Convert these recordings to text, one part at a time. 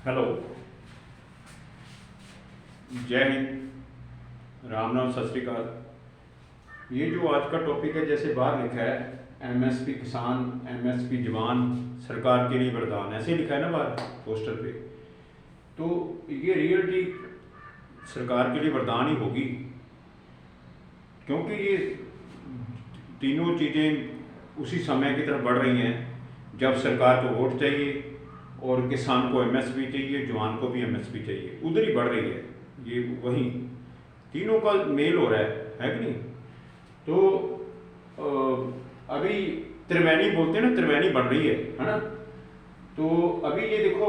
Hello, जय हिंद, राम नाम, सत श्री अकाल। ये जो आज का टॉपिक है, जैसे बाहर लिखा है एमएसपी किसान, एमएसपी जवान, सरकार के लिए वरदान, ऐसे लिखा है ना बाहर पोस्टर पे। तो ये रियलिटी सरकार के लिए वरदान ही होगी, क्योंकि ये तीनों चीज़ें उसी समय की तरफ बढ़ रही हैं जब सरकार को वोट चाहिए और किसान को एमएसपी चाहिए, जवान को भी एमएसपी चाहिए, उधर ही बढ़ रही है। ये वही तीनों का मेल हो रहा है कि नहीं। तो अभी त्रिवेणी बोलते हैं ना, त्रिवेणी बढ़ रही है ना। तो अभी ये देखो,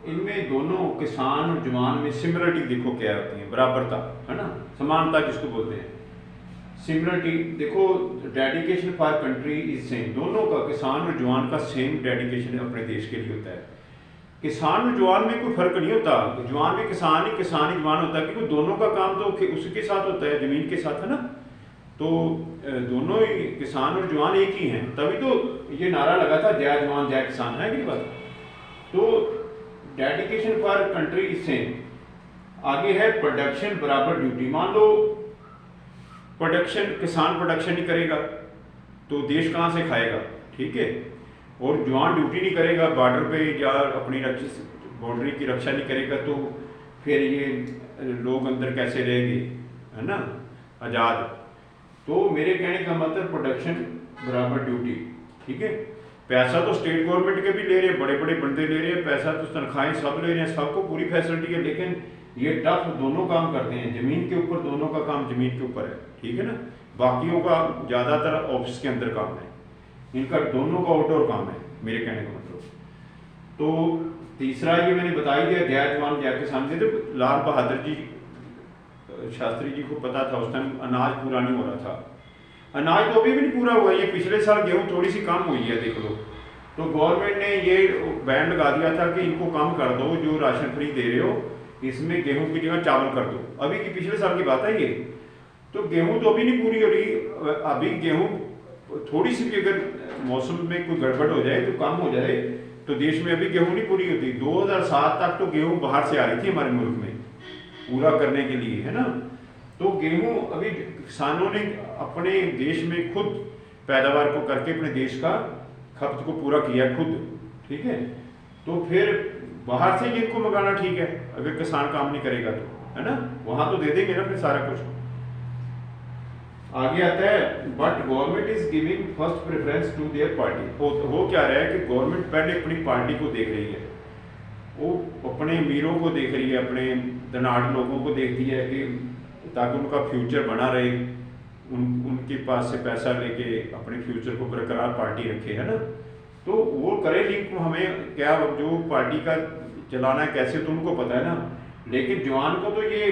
इनमें दोनों किसान और जवान में सिमिलरिटी देखो क्या होती है, बराबरता है ना, समानता जिसको बोलते हैं। सिमिलरिटी देखो, dedication for country is same, दोनों का, किसान और जवान का सेम डेडिकेशन अपने देश के लिए होता है। किसान और जवान में कोई फर्क नहीं होता, जवान भी किसान ही जवान होता है, क्योंकि दोनों का काम तो उसके साथ होता है, जमीन के साथ, है ना। तो दोनों ही किसान और जवान एक ही हैं, तभी तो ये नारा लगा था जय जवान जय किसान, है कि नहीं बात। तो dedication for country is same. आगे है प्रोडक्शन बराबर ड्यूटी। मान लो प्रोडक्शन, किसान प्रोडक्शन नहीं करेगा तो देश कहाँ से खाएगा, ठीक है। और जवान ड्यूटी नहीं करेगा बॉर्डर पे या अपनी बाउंड्री की रक्षा नहीं करेगा, तो फिर ये लोग अंदर कैसे रहेंगे, है ना, आज़ाद। तो मेरे कहने का मतलब प्रोडक्शन बराबर ड्यूटी, ठीक है। पैसा तो स्टेट गवर्नमेंट के भी ले रहे हैं, बड़े बड़े बंदे ले रहे हैं पैसा, तो तनख्वाहें सब ले रहे हैं, सबको पूरी फैसिलिटी है, लेकिन ये टफ दोनों काम करते हैं, जमीन के ऊपर, दोनों का काम जमीन के ऊपर है, ठीक है ना। बाकियों का ज़्यादातर ऑफिस के अंदर काम है, इनका दोनों का आउटडोर काम है, मेरे कहने का मतलब। तो तीसरा ये मैंने बता ही दिया, जय जवान जय किसान के। तो लाल बहादुर जी शास्त्री जी को पता था उस टाइम अनाज पूरा नहीं हो रहा था। अनाज तो अभी भी नहीं पूरा हुआ, ये पिछले साल गेहूँ थोड़ी सी कम हुई है, देख लो। तो गवर्नमेंट ने ये बैन लगा दिया था कि इनको कम कर दो, जो राशन फ्री दे रहे हो इसमें गेहूं की जगह चावल कर दो। अभी की पिछले साल की बात है ये। तो गेहूं तो अभी नहीं पूरी हो रही, अभी गेहूं थोड़ी सी भी अगर मौसम में कोई गड़बड़ हो जाए तो कम हो जाए, तो देश में अभी गेहूं नहीं पूरी होती। 2007 तक तो गेहूं बाहर से आ रही थी हमारे मुल्क में पूरा करने के लिए, है ना। तो गेहूं अभी किसानों ने अपने देश में खुद पैदावार को करके अपने देश का खपत को पूरा किया खुद, ठीक है। तो फिर बाहर से जिनको मंगाना ठीक है, अगर किसान काम नहीं करेगा तो, है ना, वहां तो दे देंगे ना फिर सारा कुछ। आगे आता है, but government is giving first preference to their party. हो क्या रहा है कि गवर्नमेंट पहले अपनी पार्टी को देख रही है, वो अपने अमीरों को देख रही है, अपने धनाढ़ लोगों को देखती है कि ताकि उनका फ्यूचर बना रहे, उनके पास से पैसा लेके अपने फ्यूचर को बरकरार पार्टी रखे, है ना। तो वो करे लिंक, हमें क्या जो पार्टी का चलाना है कैसे, तो उनको पता है ना। लेकिन जवान को तो ये,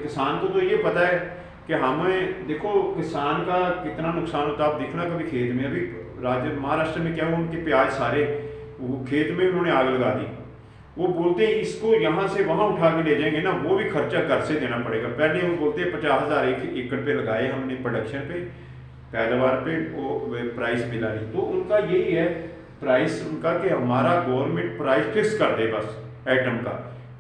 किसान को तो ये पता है कि हमें, देखो किसान का कितना नुकसान होता है। आप देखना कभी खेत में, अभी महाराष्ट्र में क्या हुआ, उनके प्याज सारे वो खेत में उन्होंने आग लगा दी। वो बोलते हैं इसको यहाँ से वहाँ उठा के ले जाएंगे ना, वो भी खर्चा घर से देना पड़ेगा। पहले वो बोलते हैं 50,000 एक एकड़ पे लगाए हमने प्रोडक्शन पे, पैदावार पे, वो प्राइस मिला नहीं। तो उनका यही है प्राइस उनका, कि हमारा गवर्नमेंट प्राइस फिक्स कर दे बस आइटम का।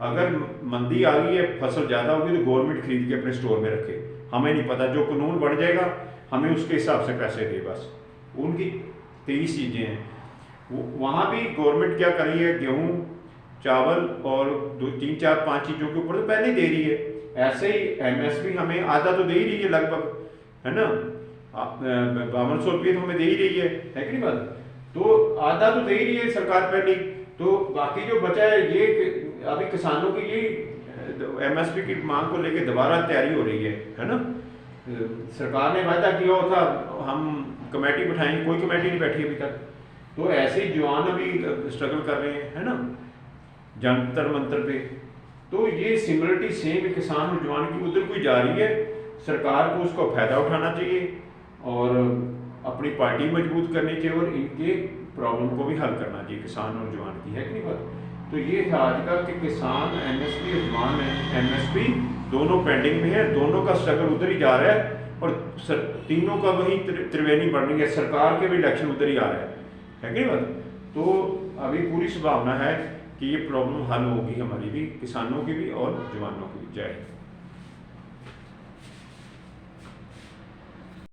अगर मंदी आ गई है, फसल ज़्यादा होगी, तो गवर्नमेंट खरीद के अपने स्टोर में रखे, हमें नहीं पता, जो कानून बढ़ जाएगा हमें उसके हिसाब से पैसे दे बस। उनकी 23 चीज़ें हैं। वहाँ भी गवर्नमेंट क्या कर रही है, गेहूँ, चावल और 2, 3, 4, 5 चीज़ों के ऊपर तो पहले दे रही है। ऐसे ही एमएसपी हमें आधा तो दे ही रही है लगभग, है ना। 5200 रुपये तो हमें दे ही रही है कि नहीं बात। तो आधा तो दे ही रही है सरकार पहले, तो बाकी जो बचा है ये अभी किसानों की ये एमएसपी की मांग को लेकर दोबारा तैयारी हो रही है ना। सरकार ने वायदा किया हुआ था हम कमेटी बिठाएंगे, कोई कमेटी नहीं बैठी अभी तक। तो ऐसे ही जवान अभी स्ट्रगल कर रहे हैं, है ना, जंतर मंतर पे। तो ये सिमिलरिटी सेम किसान और जवान की उधर कोई जा रही है, सरकार को उसका फायदा उठाना चाहिए और अपनी पार्टी मजबूत करनी चाहिए और इनके प्रॉब्लम को भी हल करना चाहिए, किसान और जवान की, है कि नहीं बात। तो ये था आज का कि किसान एमएसपी और जवान एमएसपी दोनों पेंडिंग में है, दोनों का स्ट्रगल उधर ही जा रहा है और तीनों का वही त्रिवेणी बढ़नी है, सरकार के भी इलेक्शन उधर ही आ रहा है कि नहीं बात। तो अभी पूरी संभावना है कि ये प्रॉब्लम हल होगी हमारी भी, किसानों की भी और जवानों की भी। जय हिंद।